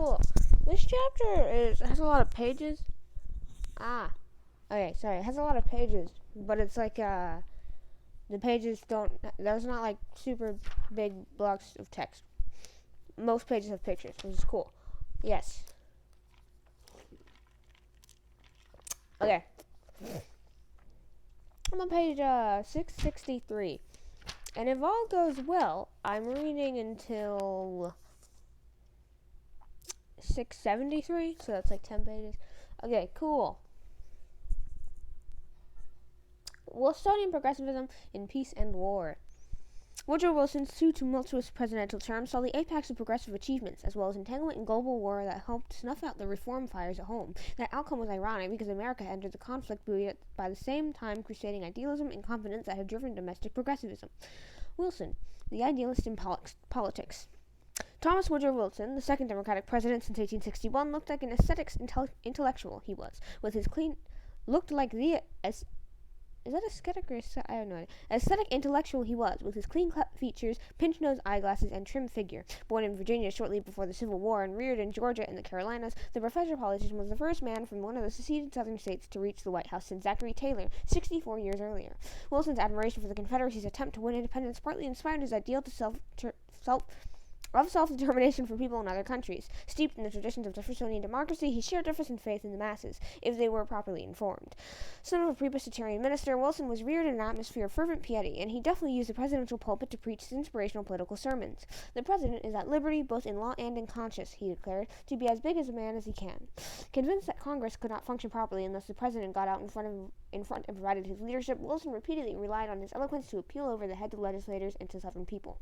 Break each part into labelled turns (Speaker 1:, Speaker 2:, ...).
Speaker 1: cool. This chapter has a lot of pages. Okay, sorry. It has a lot of pages, but it's like the pages don't. There's not like super big blocks of text. Most pages have pictures, which is cool. Yes. Okay. I'm on page 663. And if all goes well, I'm reading until 673, so that's like 10 pages. Okay, cool. Wilsonian progressivism in peace and war. Woodrow Wilson's two tumultuous presidential terms saw the apex of progressive achievements, as well as entanglement in global war that helped snuff out the reform fires at home. That outcome was ironic because America entered the conflict buoyed by the same time crusading idealism and confidence that had driven domestic progressivism. Wilson, the idealist in politics. Thomas Woodrow Wilson, the second Democratic president since 1861, looked like an aesthetics intellectual he was, with his clean... Looked like the... Is that aesthetic or I have no idea. Aesthetic intellectual he was, with his clean-cut features, pinch-nose eyeglasses, and trim figure. Born in Virginia shortly before the Civil War and reared in Georgia and the Carolinas, the professor politician was the first man from one of the seceded southern states to reach the White House since Zachary Taylor, 64 years earlier. Wilson's admiration for the Confederacy's attempt to win independence partly inspired his ideal to self-determination for people in other countries. Steeped in the traditions of Jeffersonian democracy, he shared Jefferson's faith in the masses, if they were properly informed. Son of a Presbyterian minister, Wilson was reared in an atmosphere of fervent piety, and he definitely used the presidential pulpit to preach his inspirational political sermons. The president is at liberty, both in law and in conscience, he declared, to be as big as a man as he can. Convinced that Congress could not function properly unless the president got out in front and provided his leadership, Wilson repeatedly relied on his eloquence to appeal over the heads of legislators and to Southern people.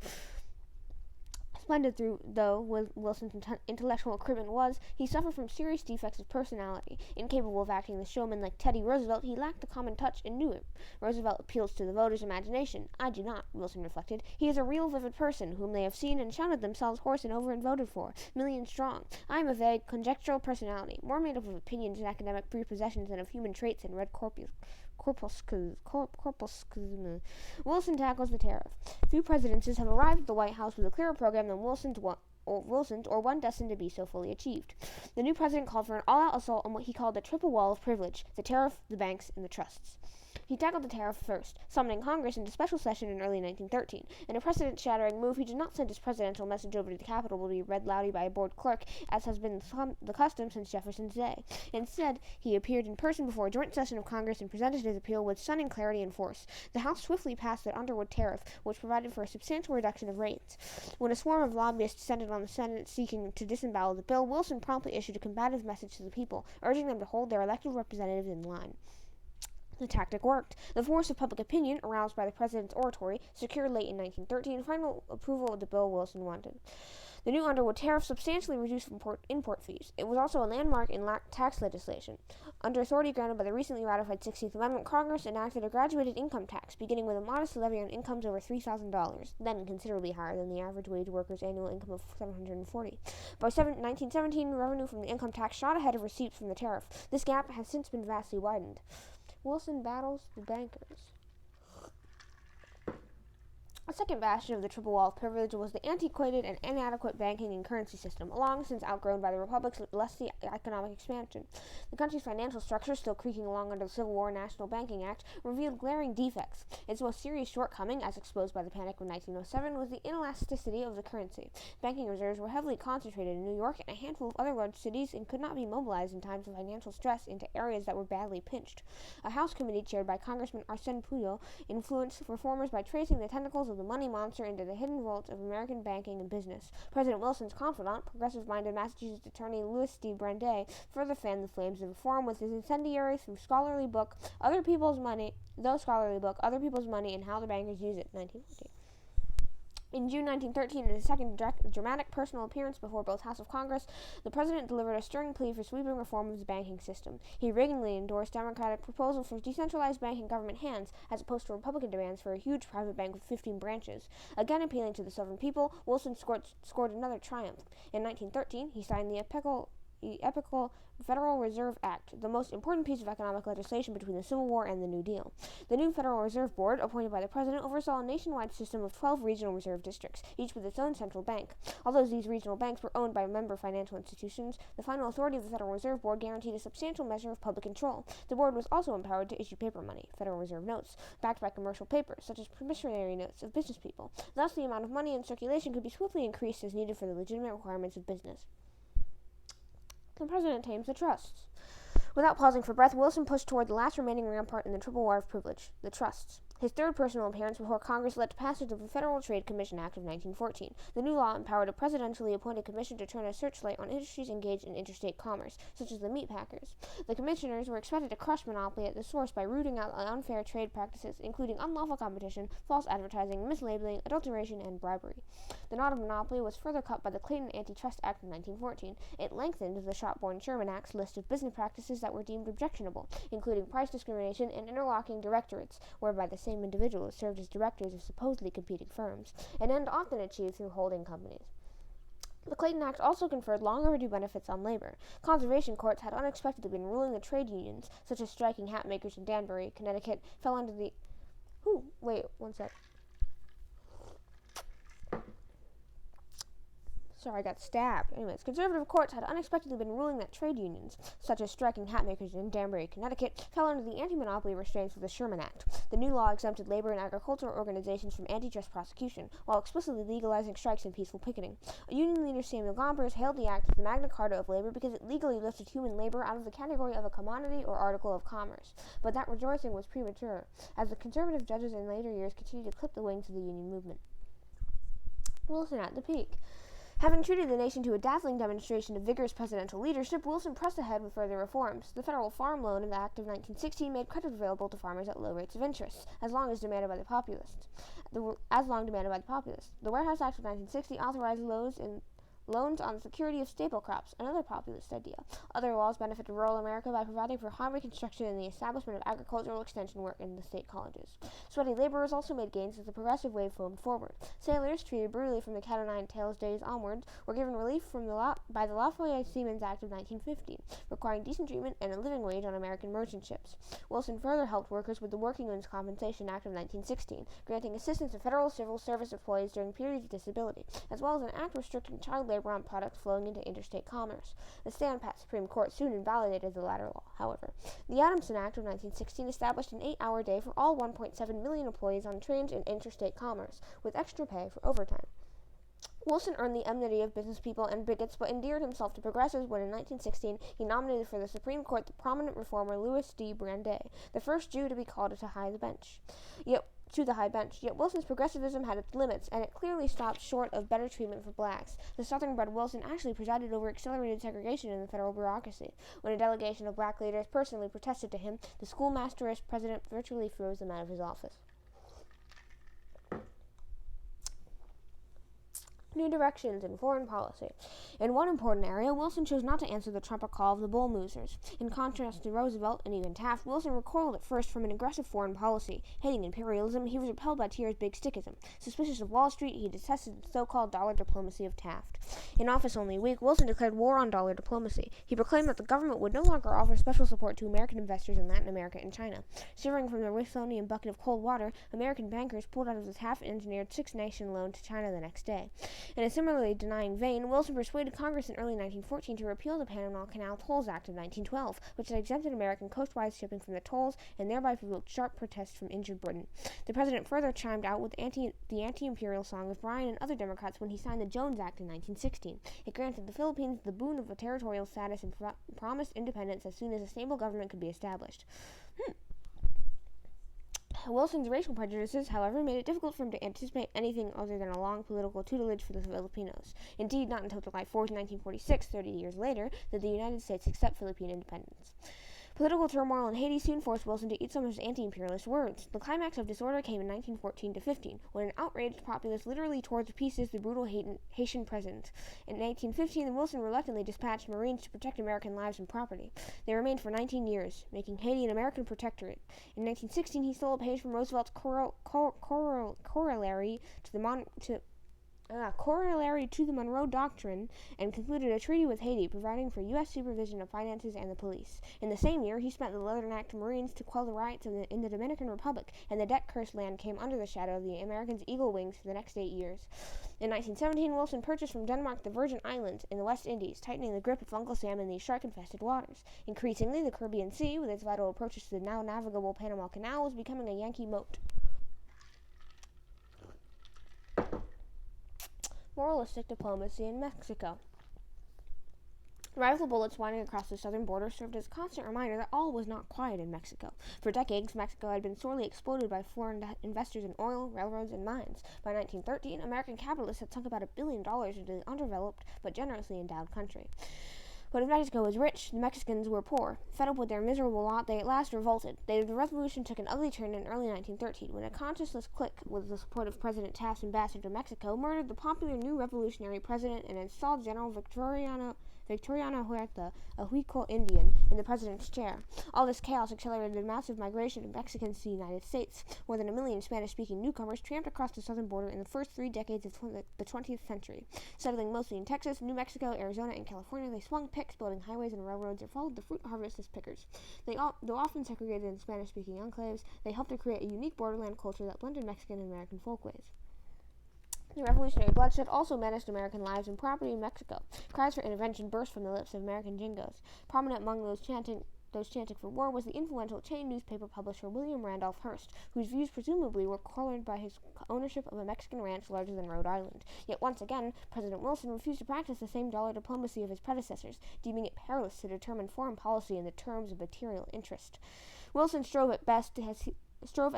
Speaker 1: Splendid though Wilson's intellectual equipment was, he suffered from serious defects of personality. Incapable of acting the showman like Teddy Roosevelt, he lacked the common touch and knew it. Roosevelt appeals to the voters' imagination. I do not, Wilson reflected. He is a real vivid person, whom they have seen and shouted themselves hoarse and over and voted for, millions strong. I am a vague, conjectural personality, more made up of opinions and academic prepossessions than of human traits and red corpuscles. Wilson tackles the tariff. Few presidencies have arrived at the White House with a clearer program than Wilson's or one destined to be so fully achieved. The new president called for an all-out assault on what he called the triple wall of privilege, the tariff, the banks, and the trusts. He tackled the tariff first, summoning Congress into special session in early 1913. In a precedent-shattering move, he did not send his presidential message over to the Capitol to be read loudly by a bored clerk, as has been the custom since Jefferson's day. Instead, he appeared in person before a joint session of Congress and presented his appeal with stunning clarity and force. The House swiftly passed the Underwood tariff, which provided for a substantial reduction of rates. When a swarm of lobbyists descended on the Senate seeking to disembowel the bill, Wilson promptly issued a combative message to the people, urging them to hold their elected representatives in line. The tactic worked. The force of public opinion, aroused by the president's oratory, secured late in 1913 final approval of the bill Wilson wanted. The new Underwood tariff substantially reduced import fees. It was also a landmark in tax legislation. Under authority granted by the recently ratified 16th Amendment, Congress enacted a graduated income tax, beginning with a modest levy on incomes over $3,000, then considerably higher than the average wage worker's annual income of $740. By 1917, revenue from the income tax shot ahead of receipts from the tariff. This gap has since been vastly widened. Wilson battles the bankers. A second bastion of the triple wall of privilege was the antiquated and inadequate banking and currency system, long since outgrown by the Republic's lusty economic expansion. The country's financial structure, still creaking along under the Civil War National Banking Act, revealed glaring defects. Its most serious shortcoming, as exposed by the Panic of 1907, was the inelasticity of the currency. Banking reserves were heavily concentrated in New York and a handful of other large cities and could not be mobilized in times of financial stress into areas that were badly pinched. A House committee chaired by Congressman Arsène Puyol influenced reformers by tracing the tentacles of the money monster into the hidden vaults of American banking and business. President Wilson's confidant, progressive-minded Massachusetts attorney Louis D. Brandeis, further fanned the flames of reform with his incendiary through scholarly book, Other People's Money, and How the Bankers Use It, 1914. In June 1913, in his second dramatic personal appearance before both Houses of Congress, the president delivered a stirring plea for sweeping reform of the banking system. He ringingly endorsed Democratic proposals for decentralized bank in government hands, as opposed to Republican demands for a huge private bank with 15 branches. Again appealing to the Southern people, Wilson scored another triumph. In 1913, he signed the epical Federal Reserve Act, the most important piece of economic legislation between the Civil War and the New Deal. The new Federal Reserve Board, appointed by the President, oversaw a nationwide system of 12 regional reserve districts, each with its own central bank. Although these regional banks were owned by member financial institutions, the final authority of the Federal Reserve Board guaranteed a substantial measure of public control. The board was also empowered to issue paper money, Federal Reserve notes, backed by commercial papers, such as promissory notes of business people. Thus, the amount of money in circulation could be swiftly increased as needed for the legitimate requirements of business. The President tames the trusts. Without pausing for breath, Wilson pushed toward the last remaining rampart in the triple war of privilege, the trusts. His third personal appearance before Congress led to passage of the Federal Trade Commission Act of 1914. The new law empowered a presidentially appointed commission to turn a searchlight on industries engaged in interstate commerce, such as the meat packers. The commissioners were expected to crush monopoly at the source by rooting out unfair trade practices, including unlawful competition, false advertising, mislabeling, adulteration, and bribery. The knot of monopoly was further cut by the Clayton Antitrust Act of 1914. It lengthened the Shopborn-Sherman Act's list of business practices that were deemed objectionable, including price discrimination and interlocking directorates, whereby the same individuals served as directors of supposedly competing firms, an end often achieved through holding companies. The Clayton Act also conferred long overdue benefits on labor. Conservation courts had unexpectedly been ruling that trade unions, such as striking hat makers in Danbury, Connecticut, fell under the... wait, one sec. Sorry, I got stabbed. Anyways, conservative courts had unexpectedly been ruling that trade unions, such as striking hat makers in Danbury, Connecticut, fell under the anti-monopoly restraints of the Sherman Act. The new law exempted labor and agricultural organizations from antitrust prosecution, while explicitly legalizing strikes and peaceful picketing. Union leader Samuel Gompers hailed the act as the Magna Carta of labor because it legally lifted human labor out of the category of a commodity or article of commerce. But that rejoicing was premature, as the conservative judges in later years continued to clip the wings of the union movement. Wilson at the peak. Having treated the nation to a dazzling demonstration of vigorous presidential leadership, Wilson pressed ahead with further reforms. The Federal Farm Loan Act of 1916 made credit available to farmers at low rates of interest, as long demanded by the populace. The Warehouse Act of 1960 authorized loans on the security of staple crops, another populist idea. Other laws benefited rural America by providing for highway construction and the establishment of agricultural extension work in the state colleges. Sweaty laborers also made gains as the progressive wave foamed forward. Sailors, treated brutally from the Cat o' Nine Tails days onwards, were given relief by the Lafayette Seamen's Act of 1950, requiring decent treatment and a living wage on American merchant ships. Wilson further helped workers with the Workingmen's Compensation Act of 1916, granting assistance to federal civil service employees during periods of disability, as well as an act restricting child labor on products flowing into interstate commerce. The stand-pat Supreme Court soon invalidated the latter law, however. The Adamson Act of 1916 established an 8-hour day for all 1.7 million employees on trains in interstate commerce, with extra pay for overtime. Wilson earned the enmity of business people and bigots, but endeared himself to progressives when in 1916 he nominated for the Supreme Court the prominent reformer Louis D. Brandeis, the first Jew to be called to the high bench. Yet Wilson's progressivism had its limits, and it clearly stopped short of better treatment for blacks. The Southern-bred Wilson actually presided over accelerated segregation in the federal bureaucracy. When a delegation of black leaders personally protested to him, the schoolmasterist president virtually froze them out of his office. New directions in foreign policy. In one important area, Wilson chose not to answer the trumpet call of the bull moosers. In contrast to Roosevelt and even Taft, Wilson recoiled at first from an aggressive foreign policy. Hating imperialism, he was repelled by Thiers' big stickism. Suspicious of Wall Street, he detested the so-called dollar diplomacy of Taft. In office only a week, Wilson declared war on dollar diplomacy. He proclaimed that the government would no longer offer special support to American investors in Latin America and China. Shivering from the Wilsonian bucket of cold water, American bankers pulled out of the Taft-engineered Six-Nation loan to China the next day. In a similarly denying vein, Wilson persuaded Congress in early 1914 to repeal the Panama Canal Tolls Act of 1912, which had exempted American coastwise shipping from the tolls and thereby provoked sharp protests from injured Britain. The president further chimed out with the anti-imperial song of Bryan and other Democrats when he signed the Jones Act in 1916. It granted the Philippines the boon of a territorial status and promised independence as soon as a stable government could be established. Wilson's racial prejudices, however, made it difficult for him to anticipate anything other than a long political tutelage for the Filipinos. Indeed, not until July 4, 1946, 30 years later, did the United States accept Philippine independence. Political turmoil in Haiti soon forced Wilson to eat some of his anti-imperialist words. The climax of disorder came in 1914-15, when an outraged populace literally tore to pieces the brutal Haitian president. In 1915, Wilson reluctantly dispatched Marines to protect American lives and property. They remained for 19 years, making Haiti an American protectorate. In 1916, he stole a page from Roosevelt's corollary to corollary to the Monroe Doctrine, and concluded a treaty with Haiti providing for U.S. supervision of finances and the police. In the same year, he spent the Northern Act Marines to quell the riots in the Dominican Republic, and the debt-cursed land came under the shadow of the Americans' eagle wings for the next 8 years. In 1917, Wilson purchased from Denmark the Virgin Islands in the West Indies, tightening the grip of Uncle Sam in these shark-infested waters. Increasingly, the Caribbean Sea, with its vital approaches to the now navigable Panama Canal, was becoming a Yankee moat. Moralistic diplomacy in Mexico. Rifle bullets winding across the southern border served as a constant reminder that all was not quiet in Mexico. For decades, Mexico had been sorely exploited by foreign investors in oil, railroads, and mines. By 1913, American capitalists had sunk about $1 billion into the undeveloped but generously endowed country. But if Mexico was rich, the Mexicans were poor. Fed up with their miserable lot, they at last revolted. The revolution took an ugly turn in early 1913, when a conscienceless clique, with the support of President Taft's ambassador to Mexico, murdered the popular new revolutionary president and installed General Victoriano Huerta, a Huico Indian, in the president's chair. All this chaos accelerated the massive migration of Mexicans to the United States. More than 1 million Spanish-speaking newcomers tramped across the southern border in the first 3 decades of the 20th century. Settling mostly in Texas, New Mexico, Arizona, and California, they swung picks, building highways and railroads, or followed the fruit harvest as pickers. Though often segregated in Spanish-speaking enclaves, they helped to create a unique borderland culture that blended Mexican and American folkways. The revolutionary bloodshed also menaced American lives and property in Mexico. Cries for intervention burst from the lips of American jingoes. Prominent among those chanting for war was the influential chain newspaper publisher William Randolph Hearst, whose views presumably were colored by his ownership of a Mexican ranch larger than Rhode Island. Yet once again, President Wilson refused to practice the same dollar diplomacy of his predecessors, deeming it perilous to determine foreign policy in the terms of material interest. Wilson strove as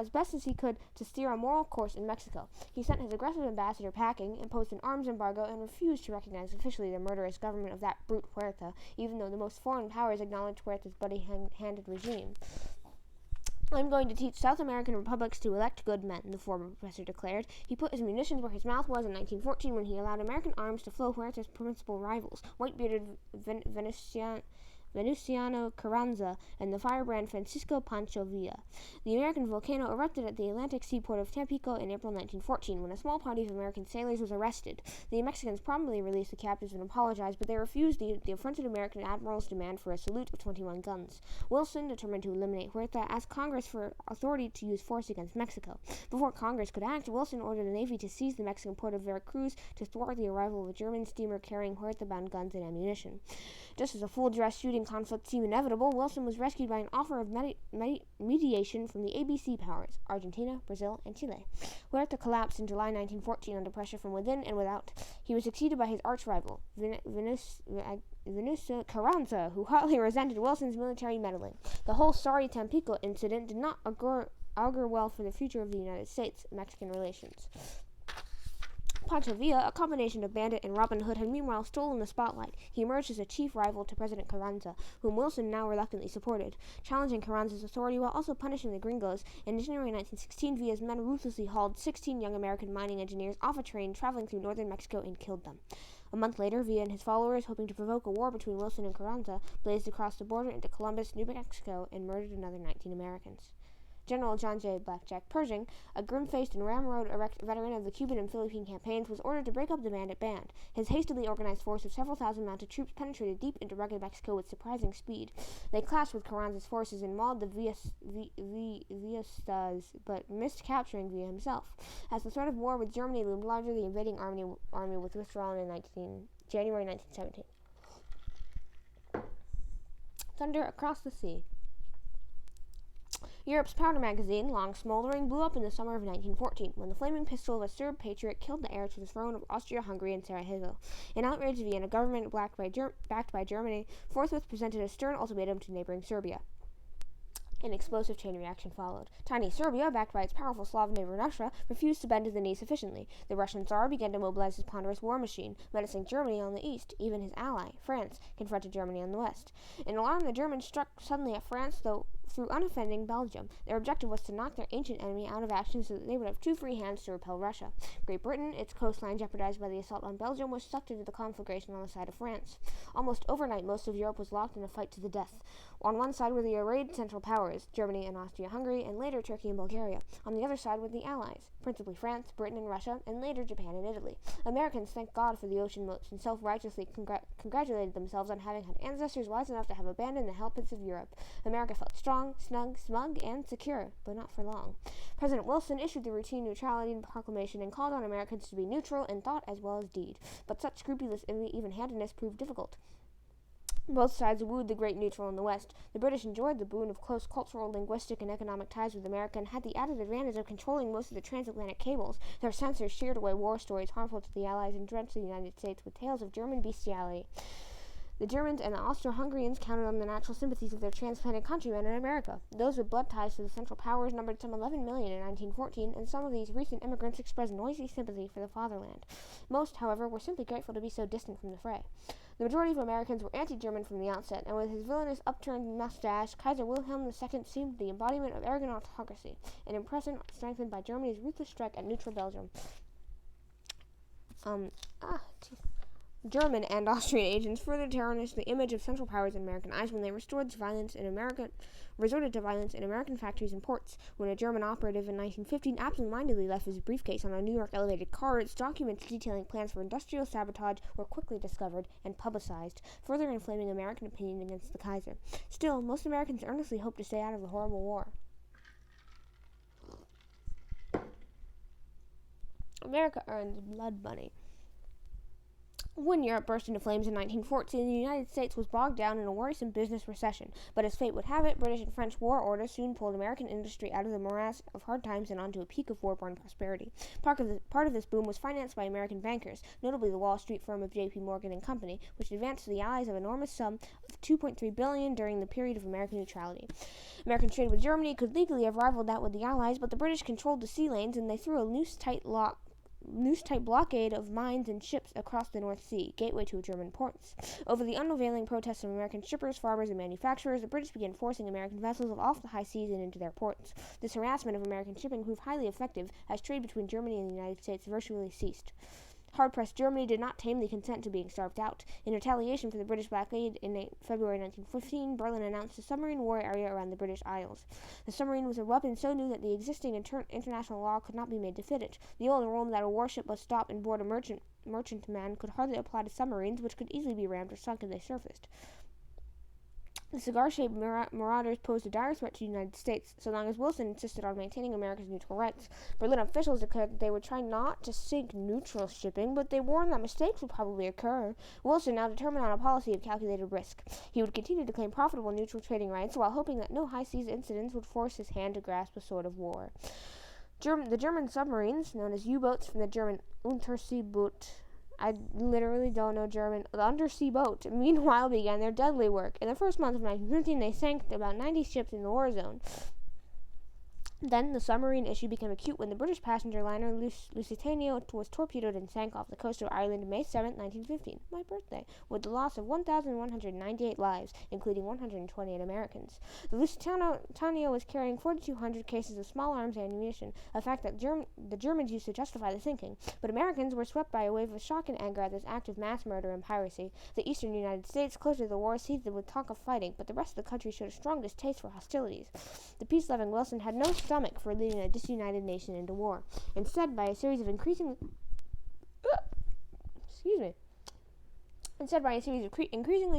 Speaker 1: best as he could to steer a moral course in Mexico. He sent his aggressive ambassador packing, imposed an arms embargo, and refused to recognize officially the murderous government of that brute Huerta, even though the most foreign powers acknowledged Huerta's bloody-handed regime. "I'm going to teach South American republics to elect good men," the former professor declared. He put his munitions where his mouth was in 1914 when he allowed American arms to flow Huerta's principal rivals, white-bearded Venustiano Carranza and the firebrand Francisco Pancho Villa. The American volcano erupted at the Atlantic seaport of Tampico in April 1914 when a small party of American sailors was arrested. The Mexicans promptly released the captives and apologized, but they refused the affronted American admiral's demand for a salute of 21 guns. Wilson, determined to eliminate Huerta, asked Congress for authority to use force against Mexico. Before Congress could act, Wilson ordered the Navy to seize the Mexican port of Veracruz to thwart the arrival of a German steamer carrying Huerta-bound guns and ammunition. Just as a full-dress shooting conflict seemed inevitable, Wilson was rescued by an offer of mediation from the ABC powers, Argentina, Brazil, and Chile. Huerta collapsed in July 1914 under pressure from within and without. He was succeeded by his arch-rival, Venustiano Carranza, who hotly resented Wilson's military meddling. The whole sorry Tampico incident did not augur well for the future of the United States-Mexican relations. Pancho Villa, a combination of bandit and Robin Hood, had meanwhile stolen the spotlight. He emerged as a chief rival to President Carranza, whom Wilson now reluctantly supported, challenging Carranza's authority while also punishing the gringos. In January 1916, Villa's men ruthlessly hauled 16 young American mining engineers off a train traveling through northern Mexico and killed them. A month later, Villa and his followers, hoping to provoke a war between Wilson and Carranza, blazed across the border into Columbus, New Mexico, and murdered another 19 Americans. General John J. Blackjack Pershing, a grim-faced and ramrod erect veteran of the Cuban and Philippine campaigns, was ordered to break up the bandit band. His hastily organized force of several thousand mounted troops penetrated deep into rugged Mexico with surprising speed. They clashed with Carranza's forces and mauled the Villistas, but missed capturing Villa himself. As the threat of war with Germany loomed larger, the invading army was withdrawn in January 1917. Thunder across the sea. Europe's powder magazine, long smoldering, blew up in the summer of 1914 when the flaming pistol of a Serb patriot killed the heir to the throne of Austria-Hungary in Sarajevo. An outraged Vienna government backed by Germany forthwith presented a stern ultimatum to neighboring Serbia. An explosive chain reaction followed. Tiny Serbia, backed by its powerful Slav neighbor Russia, refused to bend to the knee sufficiently. The Russian Tsar began to mobilize his ponderous war machine, menacing Germany on the east. Even his ally, France, confronted Germany on the west. In alarm, the Germans struck suddenly at France, though unoffending Belgium. Their objective was to knock their ancient enemy out of action so that they would have two free hands to repel Russia. Great Britain, its coastline jeopardized by the assault on Belgium, was sucked into the conflagration on the side of France. Almost overnight, most of Europe was locked in a fight to the death. On one side were the arrayed Central Powers, Germany and Austria-Hungary, and later Turkey and Bulgaria. On the other side were the Allies, principally France, Britain, and Russia, and later Japan and Italy. Americans thanked God for the ocean moats and self-righteously congratulated themselves on having had ancestors wise enough to have abandoned the hell pits of Europe. America felt strong, snug, smug, and secure, but not for long. President Wilson issued the routine neutrality proclamation and called on Americans to be neutral in thought as well as deed. But such scrupulous even-handedness proved difficult. Both sides wooed the great neutral in the West. The British enjoyed the boon of close cultural, linguistic, and economic ties with America and had the added advantage of controlling most of the transatlantic cables. Their censors sheared away war stories harmful to the Allies and drenched the United States with tales of German bestiality. The Germans and the Austro-Hungarians counted on the natural sympathies of their transplanted countrymen in America. Those with blood ties to the Central Powers numbered some 11 million in 1914, and some of these recent immigrants expressed noisy sympathy for the fatherland. Most, however, were simply grateful to be so distant from the fray. The majority of Americans were anti-German from the outset, and with his villainous upturned mustache, Kaiser Wilhelm II seemed the embodiment of arrogant autocracy, an impression strengthened by Germany's ruthless strike at neutral Belgium. German and Austrian agents further tarnished the image of Central Powers in American eyes when they resorted to violence in American factories and ports. When a German operative in 1915 absentmindedly left his briefcase on a New York elevated car, its documents detailing plans for industrial sabotage were quickly discovered and publicized, further inflaming American opinion against the Kaiser. Still, most Americans earnestly hoped to stay out of the horrible war. America earns blood money. When Europe burst into flames in 1914, the United States was bogged down in a worrisome business recession. But as fate would have it, British and French war orders soon pulled American industry out of the morass of hard times and onto a peak of war-born prosperity. Part of this boom was financed by American bankers, notably the Wall Street firm of J.P. Morgan and Company, which advanced to the Allies an enormous sum of $2.3 billion during the period of American neutrality. American trade with Germany could legally have rivaled that with the Allies, but the British controlled the sea lanes, and they threw a noose-tight blockade of mines and ships across the North Sea, gateway to German ports. Over the unavailing protests of American shippers, farmers, and manufacturers, the British began forcing American vessels off the high seas and into their ports. This harassment of American shipping proved highly effective, as trade between Germany and the United States virtually ceased. Hard-pressed Germany did not tamely consent to being starved out. In retaliation for the British blockade in February 1915, Berlin announced a submarine war area around the British Isles. The submarine was a weapon so new that the existing international law could not be made to fit it. The old rule that a warship must stop and board a merchantman could hardly apply to submarines, which could easily be rammed or sunk if they surfaced. The cigar-shaped marauders posed a dire threat to the United States, so long as Wilson insisted on maintaining America's neutral rights. Berlin officials declared that they would try not to sink neutral shipping, but they warned that mistakes would probably occur. Wilson now determined on a policy of calculated risk. He would continue to claim profitable neutral trading rights, while hoping that no high-seas incidents would force his hand to grasp a sword of war. The German submarines, known as U-boats from the German Unterseeboot, I literally don't know German. The undersea boat, meanwhile, began their deadly work. In the first month of 1915, they sank about 90 ships in the war zone. Then, the submarine issue became acute when the British passenger liner Lusitania was torpedoed and sank off the coast of Ireland May 7, 1915, my birthday, with the loss of 1,198 lives, including 128 Americans. The Lusitania was carrying 4,200 cases of small arms ammunition, a fact that the Germans used to justify the sinking, but Americans were swept by a wave of shock and anger at this act of mass murder and piracy. The eastern United States, closer to the war, seethed with talk of fighting, but the rest of the country showed a strong distaste for hostilities. The peace-loving Wilson had no stomach for leading a disunited nation into war. Instead, by a series of increasingly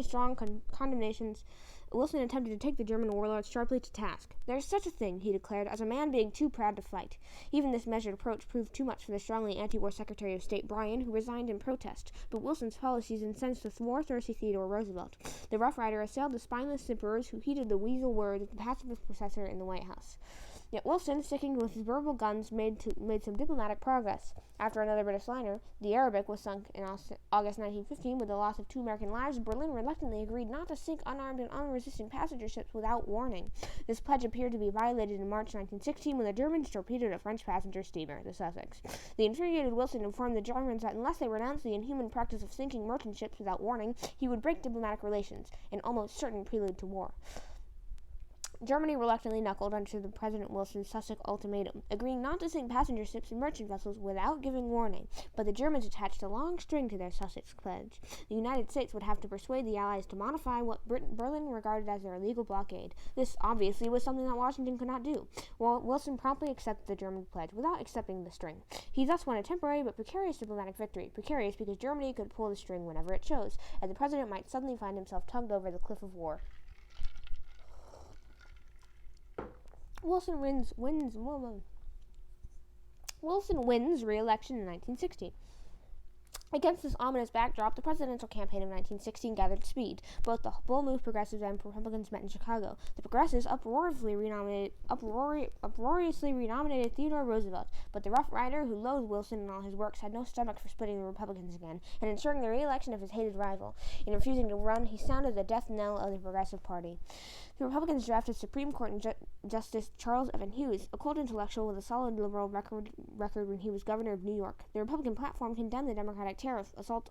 Speaker 1: strong condemnations, Wilson attempted to take the German warlords sharply to task. "There is such a thing," he declared, "as a man being too proud to fight." Even this measured approach proved too much for the strongly anti-war Secretary of State Bryan, who resigned in protest. But Wilson's policies incensed the war-thirsty Theodore Roosevelt. The Rough Rider assailed the spineless simperers who heeded the weasel words of the pacifist professor in the White House. Yet Wilson, sticking with his verbal guns, made some diplomatic progress. After another British liner, the Arabic, was sunk in August 1915 with the loss of 2 American lives, Berlin reluctantly agreed not to sink unarmed and unresisting passenger ships without warning. This pledge appeared to be violated in March 1916 when the Germans torpedoed a French passenger steamer, the Sussex. The infuriated Wilson informed the Germans that unless they renounced the inhuman practice of sinking merchant ships without warning, he would break diplomatic relations, an almost certain prelude to war. Germany reluctantly knuckled under the President Wilson's Sussex ultimatum, agreeing not to sink passenger ships and merchant vessels without giving warning, but the Germans attached a long string to their Sussex pledge. The United States would have to persuade the Allies to modify what Berlin regarded as their illegal blockade. This obviously was something that Washington could not do. Well, Wilson promptly accepted the German pledge without accepting the string. He thus won a temporary but precarious diplomatic victory, precarious because Germany could pull the string whenever it chose, and the president might suddenly find himself tugged over the cliff of war. Wilson wins re-election in 1960. Against this ominous backdrop, the presidential campaign of 1916 gathered speed. Both the Bull Moose progressives and Republicans met in Chicago. The progressives uproariously renominated Theodore Roosevelt, but the Rough Rider, who loathed Wilson and all his works, had no stomach for splitting the Republicans again and ensuring the re-election of his hated rival. In refusing to run, he sounded the death knell of the Progressive Party. The Republicans drafted Supreme Court Justice Charles Evan Hughes, a cold intellectual with a solid liberal record when he was governor of New York. The Republican platform condemned the Democratic tariff assaults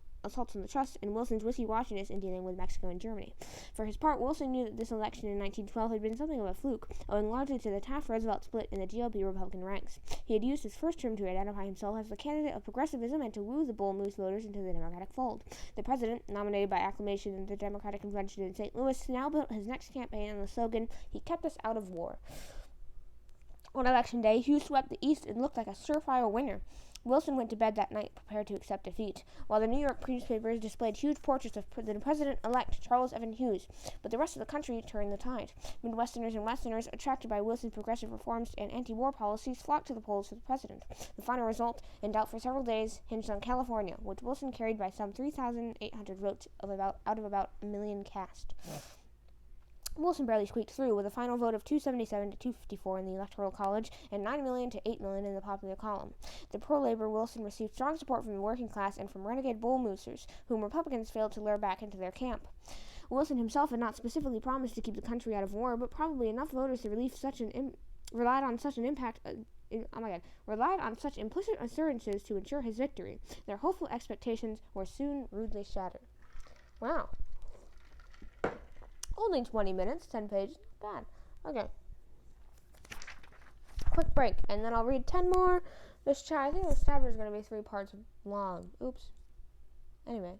Speaker 1: on the trust and Wilson's wishy-washiness in dealing with Mexico and Germany. For his part, Wilson knew that this election in 1912 had been something of a fluke, owing largely to the Taft-Roosevelt split in the GOP Republican ranks. He had used his first term to identify himself as the candidate of progressivism and to woo the Bull Moose voters into the Democratic fold. The president, nominated by acclamation in the Democratic convention in St. Louis, now built his next campaign on the slogan, "He kept us out of war." On Election Day, Hughes swept the East and looked like a surefire winner. Wilson went to bed that night, prepared to accept defeat, while the New York newspapers displayed huge portraits of the president-elect Charles Evan Hughes, but the rest of the country turned the tide. Midwesterners and Westerners, attracted by Wilson's progressive reforms and anti-war policies, flocked to the polls for the president. The final result, in doubt for several days, hinged on California, which Wilson carried by some 3,800 votes out of about a million cast. Wilson barely squeaked through, with a final vote of 277 to 254 in the Electoral College and 9 million to 8 million in the popular column. The pro-labor Wilson received strong support from the working class and from renegade bull moosers, whom Republicans failed to lure back into their camp. Wilson himself had not specifically promised to keep the country out of war, but probably enough voters to relied on such implicit assurances to ensure his victory. Their hopeful expectations were soon rudely shattered. Wow. Only 20 minutes, 10 pages, not bad. Okay. Quick break, and then I'll read 10 more. I think this chapter is going to be 3 parts long. Oops. Anyway.